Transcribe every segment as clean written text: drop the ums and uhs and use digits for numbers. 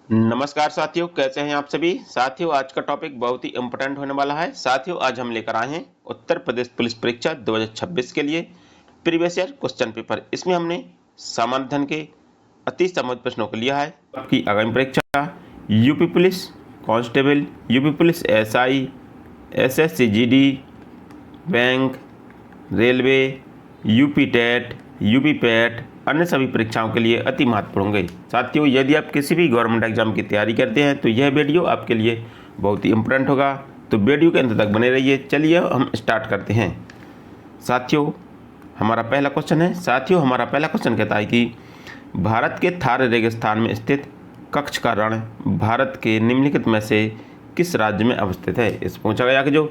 नमस्कार साथियों, कैसे हैं आप सभी। साथियों, आज का टॉपिक बहुत ही इम्पोर्टेंट होने वाला है। साथियों, आज हम लेकर आए हैं उत्तर प्रदेश पुलिस परीक्षा 2026 के लिए प्रीवियस ईयर क्वेश्चन पेपर। इसमें हमने सामान्य अध्ययन के अति संबंधित प्रश्नों को लिया है। आपकी आगामी परीक्षा UP police constable, UP police SI, SSC GD, bank, railway, UP TET, UP PET, अन्य सभी परीक्षाओं के लिए अति महत्वपूर्ण होंगे। साथियों, यदि आप किसी भी गवर्नमेंट एग्जाम की तैयारी करते हैं तो यह वीडियो आपके लिए बहुत ही इम्पोर्टेंट होगा, तो वीडियो के अंत तक बने रहिए। चलिए हम स्टार्ट करते हैं। साथियों, हमारा पहला क्वेश्चन कहता है कि भारत के थार रेगिस्तान में स्थित कच्छ का रण भारत के निम्नलिखित में से किस राज्य में अवस्थित है। इस पूछा गया कि जो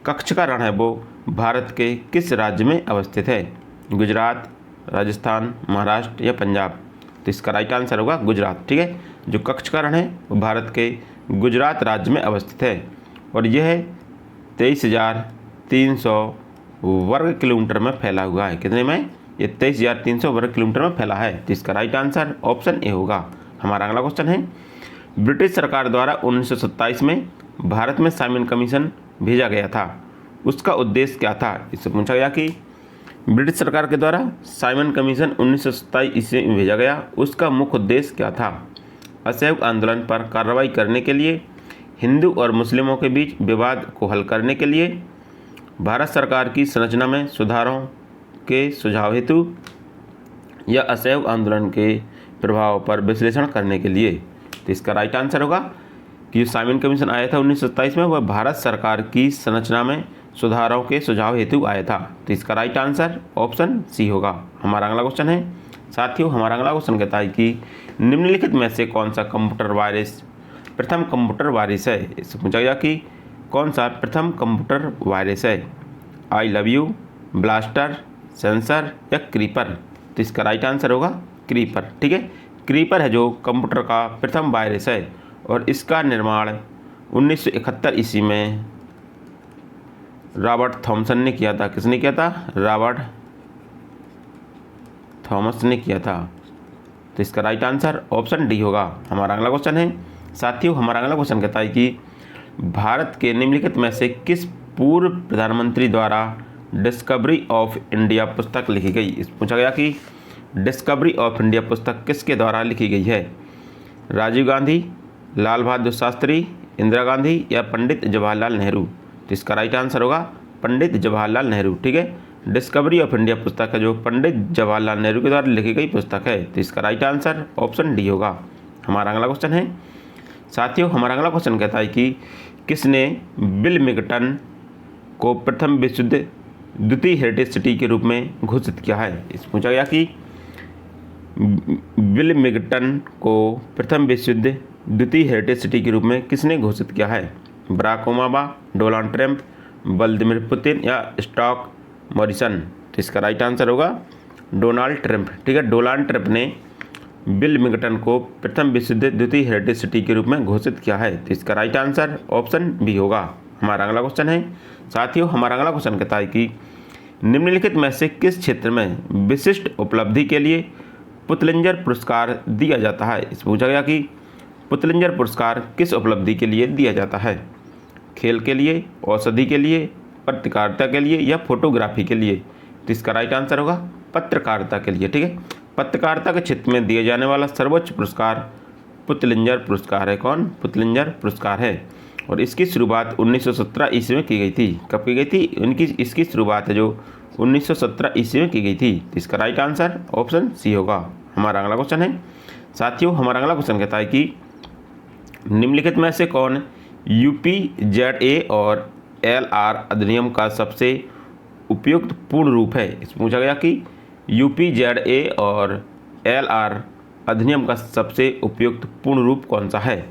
कच्छ का रण है वो भारत के किस राज्य में अवस्थित है। गुजरात, राजस्थान, महाराष्ट्र या पंजाब। तो इसका राइट आंसर होगा गुजरात। ठीक है, जो कच्छ का रण है वो भारत के गुजरात राज्य में अवस्थित है और यह 23,300 वर्ग किलोमीटर में फैला हुआ है। कितने में? ये 23,300 वर्ग किलोमीटर में फैला है। तो इसका राइट आंसर ऑप्शन ए होगा। हमारा अगला क्वेश्चन है, ब्रिटिश सरकार द्वारा 1927 में भारत में साइमन कमीशन भेजा गया था, उसका उद्देश्य क्या था। इससे पूछा गया कि ब्रिटिश सरकार के द्वारा साइमन कमीशन 1927 ईस्वी में भेजा गया, उसका मुख्य उद्देश्य क्या था। असहयोग आंदोलन पर कार्रवाई करने के लिए, हिंदू और मुस्लिमों के बीच विवाद को हल करने के लिए, भारत सरकार की संरचना में सुधारों के सुझाव हेतु या असहयोग आंदोलन के प्रभाव पर विश्लेषण करने के लिए। तो इसका राइट आंसर होगा कि जो साइमन कमीशन आया था 1927 में, वह भारत सरकार की संरचना में सुधारों के सुझाव हेतु आया था। तो इसका राइट आंसर ऑप्शन सी होगा। हमारा अगला क्वेश्चन है, साथियों, हमारा अगला क्वेश्चन कहता है कि निम्नलिखित में से कौन सा कंप्यूटर वायरस प्रथम कंप्यूटर वायरस है। इससे पूछा गया कि कौन सा प्रथम कंप्यूटर वायरस है। I love you, blaster, sensor या क्रीपर। तो इसका राइट आंसर होगा क्रीपर। ठीक है, क्रीपर है जो कंप्यूटर का प्रथम वायरस है और इसका निर्माण 1971 ईस्वी में रॉबर्ट थॉमसन ने किया था। किसने किया था? रॉबर्ट थॉमस ने किया था। तो इसका राइट आंसर ऑप्शन डी होगा। हमारा अगला क्वेश्चन है, साथियों, हमारा अगला क्वेश्चन कहता है कि भारत के निम्नलिखित में से किस पूर्व प्रधानमंत्री द्वारा डिस्कवरी ऑफ इंडिया पुस्तक लिखी गई। इस पूछा गया कि डिस्कवरी ऑफ इंडिया पुस्तक किसके द्वारा लिखी गई है। राजीव गांधी, लाल बहादुर शास्त्री, इंदिरा गांधी या पंडित जवाहरलाल नेहरू। तो इसका राइट आंसर होगा पंडित जवाहरलाल नेहरू। ठीक है, डिस्कवरी ऑफ इंडिया पुस्तक है जो पंडित जवाहरलाल नेहरू के द्वारा लिखी गई पुस्तक है। तो इसका राइट आंसर ऑप्शन डी होगा। हमारा अगला क्वेश्चन है, साथियों, हमारा अगला क्वेश्चन कहता है कि किसने विल्मिंगटन को प्रथम विश्व द्वितीय हेरिटेज सिटी के रूप में घोषित किया है। इस पूछा गया कि विल्मिंगटन को प्रथम विश्व द्वितीय हेरिटेज सिटी के रूप में किसने घोषित किया है। Barack Obama, Donald Trump, Vladimir Putin या स्कॉट मॉरिसन। तो इसका राइट आंसर होगा डोनाल्ड ट्रंप। ठीक है, डोनाल्ड ट्रंप ने विल्मिंगटन को प्रथम विश्व द्वितीय हेरिटेज सिटी के रूप में घोषित किया है। तो इसका राइट आंसर ऑप्शन बी होगा। हमारा अगला क्वेश्चन है, साथियों, हमारा अगला क्वेश्चन कहता है कि निम्नलिखित में से किस क्षेत्र में विशिष्ट उपलब्धि के लिए पुतलिंजर पुरस्कार दिया जाता है। इस पूछा गया कि पुतलिंजर पुरस्कार किस उपलब्धि के लिए दिया जाता है। खेल के लिए, औषधि के लिए, पत्रकारिता के लिए या फोटोग्राफी के लिए। तो इसका राइट आंसर होगा पत्रकारिता के लिए। ठीक है, पत्रकारिता के क्षेत्र में दिए जाने वाला सर्वोच्च पुरस्कार पुतलिंजर पुरस्कार है। कौन? पुतलिंजर पुरस्कार है और इसकी शुरुआत 1917 ईस्वी में की गई थी। कब की गई थी? इसकी शुरुआत है जो 1917 ईस्वी में की गई थी। तो इसका राइट आंसर ऑप्शन सी होगा। हमारा अगला क्वेश्चन है, साथियों, हमारा अगला क्वेश्चन कहता है कि निम्नलिखित में से कौन यूपीजेडए और एलआर अधिनियम का सबसे उपयुक्त पूर्ण रूप है। इस पूछा गया कि यूपीजेडए और एलआर अधिनियम का सबसे उपयुक्त पूर्ण रूप कौन सा है।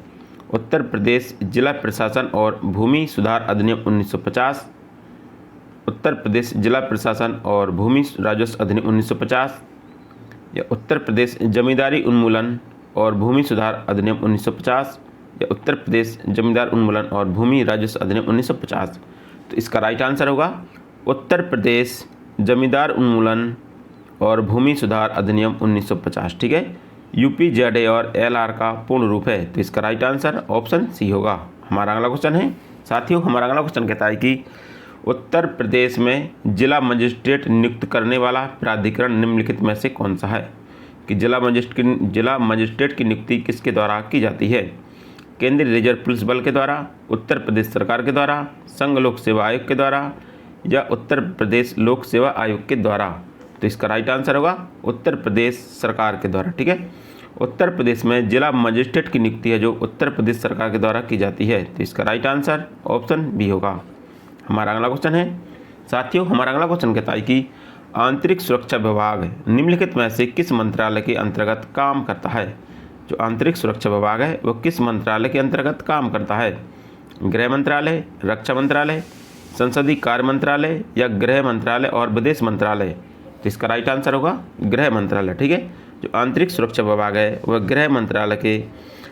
उत्तर प्रदेश जिला प्रशासन और भूमि सुधार अधिनियम 1950, उत्तर प्रदेश जिला प्रशासन और भूमि राजस्व अधिनियम 1950 या उत्तर प्रदेश जमींदारी उन्मूलन और भूमि सुधार अधिनियम 1950 या उत्तर प्रदेश जमींदार उन्मूलन और भूमि राजस्व अधिनियम 1950। तो इसका राइट आंसर होगा उत्तर प्रदेश जमींदार उन्मूलन और भूमि सुधार अधिनियम 1950। ठीक है, UPZA और LR का पूर्ण रूप है? तो इसका राइट आंसर ऑप्शन सी होगा। हमारा अगला क्वेश्चन है साथियों, हमारा अगला क्वेश्चन कहता है कि उत्तर प्रदेश में जिला मजिस्ट्रेट नियुक्त करने वाला प्राधिकरण निम्नलिखित में से कौन सा है? कि जिला मजिस्ट्रेट की नियुक्ति किसके द्वारा की जाती है? केंद्रीय रिजर्व पुलिस बल के द्वारा, उत्तर प्रदेश सरकार के द्वारा, संघ लोक सेवा आयोग के द्वारा या उत्तर प्रदेश लोक सेवा आयोग के द्वारा? तो इसका राइट आंसर होगा उत्तर प्रदेश सरकार के द्वारा। ठीक है, उत्तर प्रदेश में जिला मजिस्ट्रेट की नियुक्ति है जो उत्तर प्रदेश सरकार के द्वारा की जाती है। तो इसका राइट आंसर ऑप्शन बी होगा। हमारा अगला क्वेश्चन है साथियों, हमारा अगला क्वेश्चन कहता है कि आंतरिक सुरक्षा विभाग निम्नलिखित में से किस मंत्रालय के अंतर्गत काम करता है? जो आंतरिक सुरक्षा विभाग है वो किस मंत्रालय के अंतर्गत काम करता है? गृह मंत्रालय, रक्षा मंत्रालय, संसदीय कार्य मंत्रालय या गृह मंत्रालय और विदेश मंत्रालय? तो इसका राइट आंसर होगा गृह मंत्रालय। ठीक है, जो आंतरिक सुरक्षा विभाग है वह गृह मंत्रालय के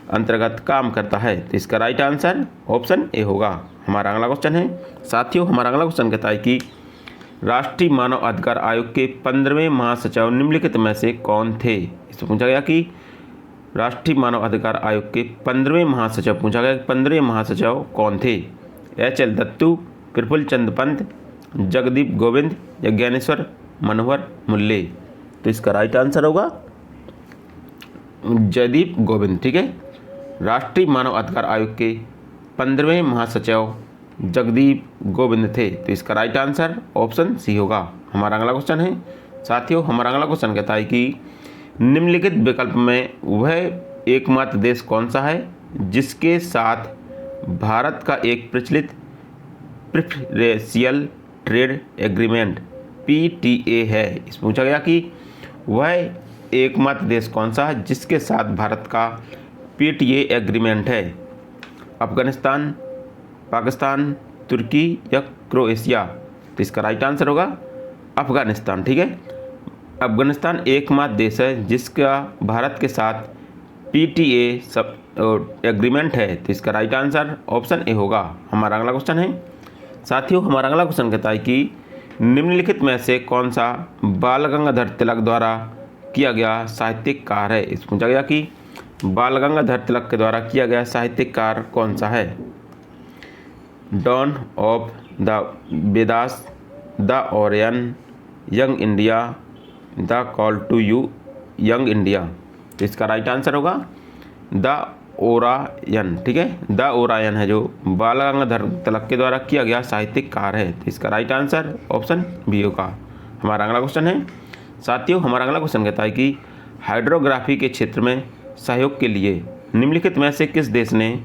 अंतर्गत काम करता है। तो इसका राइट आंसर ऑप्शन ए होगा। हमारा अगला क्वेश्चन है साथियों, हमारा अगला क्वेश्चन कहता है कि राष्ट्रीय मानव अधिकार आयोग के 15वें महासचिव निम्नलिखित में से कौन थे? इसमें पूछा गया कि राष्ट्रीय मानव अधिकार आयोग के 15वें महासचिव, पूछा गया 15वें महासचिव कौन थे? HL दत्तू, प्रफुल्ल चंद्र पंत, जगदीप गोविंद या ज्ञानेश्वर मनोहर मुल्ले? तो इसका राइट आंसर होगा जगदीप गोविंद। ठीक है, राष्ट्रीय मानव अधिकार आयोग के 15वें महासचिव जगदीप गोविंद थे। तो इसका राइट आंसर ऑप्शन सी होगा। हमारा अगला क्वेश्चन है साथियों, हमारा अगला क्वेश्चन कहता है कि निम्नलिखित विकल्प में वह एकमात्र देश कौन सा है जिसके साथ भारत का एक प्रचलित प्रेफरेंशियल ट्रेड एग्रीमेंट PTA है? इस पूछा गया कि वह एकमात्र देश कौन सा है जिसके साथ भारत का PTA एग्रीमेंट है? अफगानिस्तान, पाकिस्तान, तुर्की या क्रोएशिया? तो इसका राइट आंसर होगा अफगानिस्तान। ठीक है, अफगानिस्तान एकमात्र देश है जिसका भारत के साथ PTA सब एग्रीमेंट है। तो इसका राइट आंसर ऑप्शन ए होगा। हमारा अगला क्वेश्चन है साथियों, हमारा अगला क्वेश्चन कहता है कि निम्नलिखित में से कौन सा बाल गंगाधर तिलक द्वारा किया गया साहित्यिक कार्य है? इस पूछा गया कि बाल गंगाधर तिलक के द्वारा किया गया साहित्यिक कार्य कौन सा है? Dawn of the Vedas, the Orion, young India, the call to you young India? तो इसका राइट आंसर होगा द ओरायन। ठीक है, द ओरायन है जो बाल गंगाधर तिलक के द्वारा किया गया साहित्यिक कार्य है। तो इसका राइट आंसर ऑप्शन बी होगा। हमारा अगला क्वेश्चन है साथियों, हमारा अगला क्वेश्चन कहता है कि हाइड्रोग्राफी के क्षेत्र में सहयोग के लिए निम्नलिखित में से किस देश ने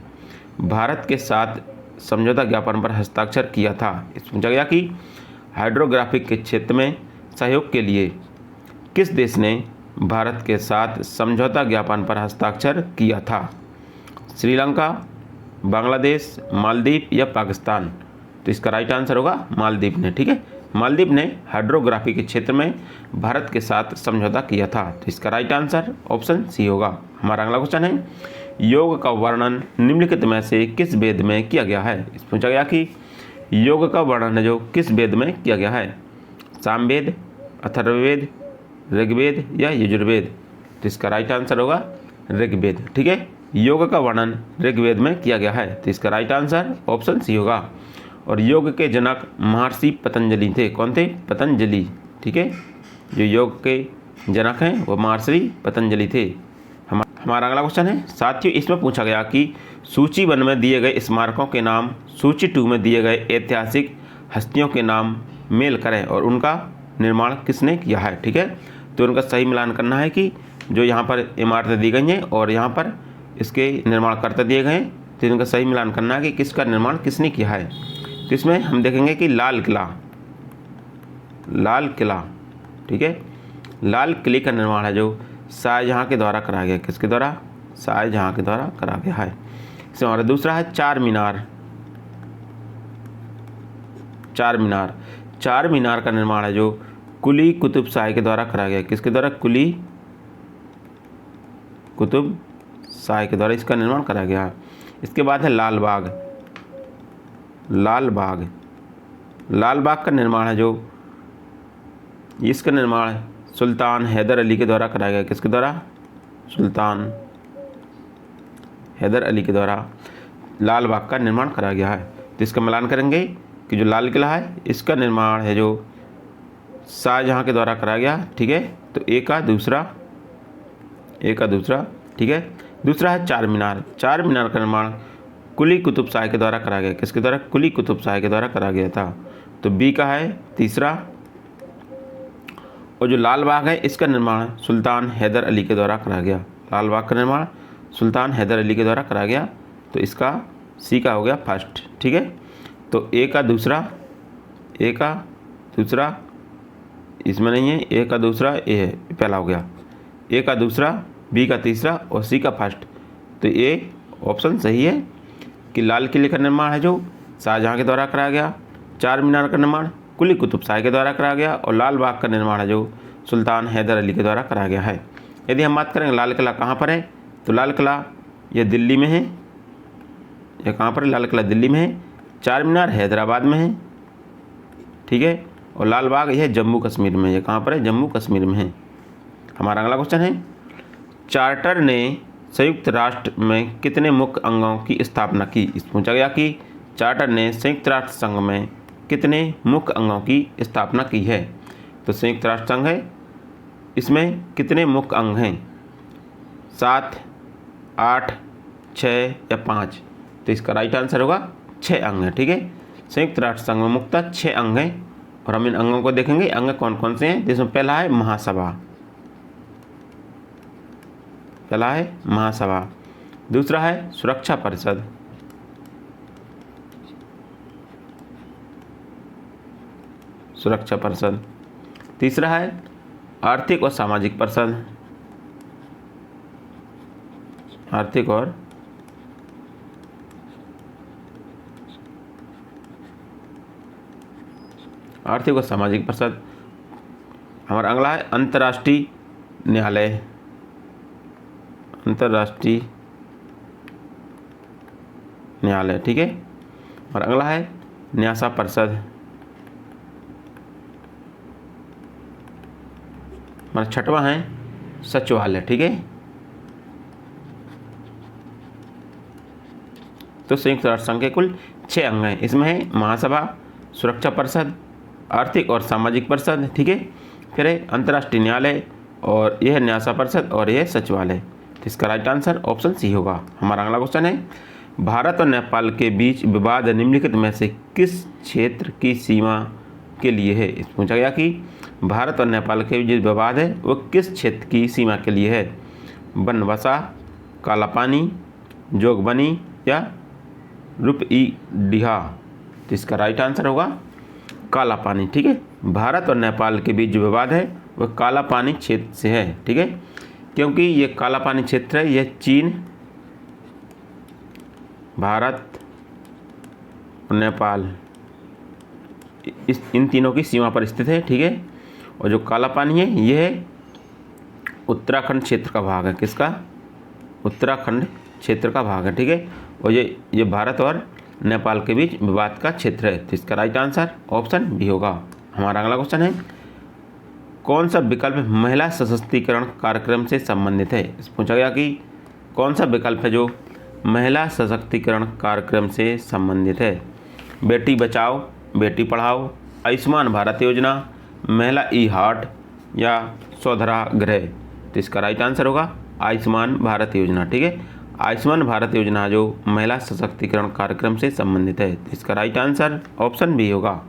भारत के साथ समझौता ज्ञापन पर हस्ताक्षर किया था? इस पूछा गया कि हाइड्रोग्राफी के क्षेत्र में सहयोग के लिए किस देश ने भारत के साथ समझौता ज्ञापन पर हस्ताक्षर किया था? श्रीलंका, बांग्लादेश, मालदीव या पाकिस्तान? तो इसका राइट आंसर होगा मालदीव ने। ठीक है, मालदीव ने हाइड्रोग्राफी के क्षेत्र में भारत के साथ समझौता किया था। तो इसका राइट आंसर ऑप्शन सी होगा। हमारा अगला क्वेश्चन है योग का वर्णन निम्नलिखित में से किस वेद में किया गया है? इस पूछा गया कि योग का वर्णन जो किस वेद में किया गया है? सामवेद, अथर्ववेद, ऋग्वेद या यजुर्वेद? तो इसका राइट आंसर होगा ऋग्वेद। ठीक है, योग का वर्णन ऋग्वेद में किया गया है। तो इसका राइट आंसर ऑप्शन सी होगा। और योग के जनक महर्षि पतंजलि थे। कौन थे? पतंजलि। ठीक है, जो योग के जनक हैं वो महर्षि पतंजलि थे। हमारा अगला क्वेश्चन है साथियों, इसमें पूछा गया कि सूची 1 में दिए गए स्मारकों के नाम सूची 2 में दिए गए ऐतिहासिक हस्तियों के नाम मेल करें और उनका निर्माण किसने किया है? ठीक है, तो उनका सही मिलान करना है कि जो यहाँ पर इमारतें दी गई हैं और यहाँ पर इसके निर्माणकर्ता दिए गए हैं, तो इनका सही मिलान करना है कि किसका निर्माण किसने किया है। तो इसमें हम देखेंगे कि लाल किला, ठीक है, लाल किले का निर्माण है जो शाहजहाँ के द्वारा कराया गया। किसके द्वारा? शाहजहाँ के द्वारा करा गया है। इसमें हमारा दूसरा है चार मीनार का निर्माण है जो कुली कुतुब शाही के द्वारा कराया गया। किसके द्वारा? कुली कुतुब शाही के द्वारा इसका निर्माण कराया गया है। इसके बाद है लाल बाग का निर्माण है जो इसका निर्माण सुल्तान हैदर अली के द्वारा कराया गया। किसके द्वारा? सुल्तान हैदर अली के द्वारा लाल बाग का निर्माण करा गया है। तो इसका मिलान करेंगे कि जो लाल किला है इसका निर्माण है जो शाहजहाँ के द्वारा करा गया, ठीक है। तो ए का दूसरा, ठीक है। दूसरा है चार मीनार। चार मीनार का निर्माण कुली कुतुब शाह के द्वारा करा गया। किसके द्वारा? कुली कुतुब शाह के द्वारा करा गया था। तो बी का है तीसरा। और जो लाल बाग है इसका निर्माण सुल्तान हैदर अली के द्वारा करा गया। लाल बाग का निर्माण सुल्तान हैदर अली के द्वारा करा गया। तो इसका सी का हो गया फर्स्ट, ठीक है। तो ए का दूसरा, इसमें नहीं है, ए का दूसरा ए है, पहला हो गया। ए का दूसरा, बी का तीसरा और सी का फर्स्ट। तो ए ऑप्शन सही है कि लाल किले का निर्माण है जो शाहजहाँ के द्वारा कराया गया, चार मीनार का निर्माण कुली कुतुब शाह के द्वारा कराया गया और लाल बाग का निर्माण है जो सुल्तान हैदर अली के द्वारा कराया गया है। यदि हम बात करेंगे लाल किला कहाँ पर है, तो लाल किला ये दिल्ली में है। ये कहाँ पर है? लाल किला दिल्ली में है। चार मीनार हैदराबाद में है, ठीक है। और लाल बाग यह जम्मू कश्मीर में। ये कहाँ पर है? जम्मू कश्मीर में है। हमारा अगला क्वेश्चन है, चार्टर ने संयुक्त राष्ट्र में कितने मुख्य अंगों की स्थापना की? इस पूछा गया कि चार्टर ने संयुक्त राष्ट्र संघ में कितने मुख्य अंगों की स्थापना की है। तो संयुक्त राष्ट्र संघ है, इसमें कितने मुख्य अंग हैं? 7, 8, 6 या 5? तो इसका राइट आंसर होगा 6 अंग है, ठीक है। संयुक्त राष्ट्र संघ में मुख्यतः 6 अंग हैं और हम इन अंगों को देखेंगे अंग कौन कौन से हैं। जिसमें पहला है महासभा, दूसरा है सुरक्षा परिषद, तीसरा है आर्थिक और सामाजिक परिषद, हमारा अगला है अंतर्राष्ट्रीय न्यायालय, ठीक है। और अगला है न्यासा परिषद। हमारा छठवां है सचिवालय, ठीक है। तो संयुक्त राष्ट्र संघ के कुल 6 अंग हैं। इसमें है महासभा, सुरक्षा परिषद, आर्थिक और सामाजिक परिषद, ठीक है। फिर है अंतर्राष्ट्रीय न्यायालय और यह है न्यासा परिषद और यह सचिवालय। तो इसका राइट आंसर ऑप्शन सी होगा। हमारा अगला क्वेश्चन है, भारत और नेपाल के बीच विवाद निम्नलिखित में से किस क्षेत्र की सीमा के लिए है? इस पूछा गया कि भारत और नेपाल के बीच जो विवाद है वो किस क्षेत्र की सीमा के लिए है? बनबसा, कालापानी, जोगबनी या रूपईडीहा? तो इसका राइट आंसर होगा कालापानी, ठीक है। भारत और नेपाल के बीच जो विवाद है वह कालापानी क्षेत्र से है, ठीक है। क्योंकि ये कालापानी क्षेत्र है, यह चीन, भारत और नेपाल इन तीनों की सीमा पर स्थित है, ठीक है। और जो कालापानी है यह उत्तराखंड क्षेत्र का भाग है। किसका? उत्तराखंड क्षेत्र का भाग है, ठीक है। और ये भारत और नेपाल के बीच विवाद का क्षेत्र है। तो इसका राइट आंसर ऑप्शन बी होगा। हमारा अगला क्वेश्चन है, कौन सा विकल्प महिला सशक्तिकरण कार्यक्रम से संबंधित है? इस पूछा गया कि कौन सा विकल्प है जो महिला सशक्तिकरण कार्यक्रम से संबंधित है? बेटी बचाओ बेटी पढ़ाओ, आयुष्मान भारत योजना, महिला ई हार्ट या स्वधरा गृह? तो इसका राइट आंसर होगा आयुष्मान भारत योजना, ठीक है। आयुष्मान भारत योजना जो महिला सशक्तिकरण कार्यक्रम से संबंधित है। इसका राइट आंसर ऑप्शन बी होगा।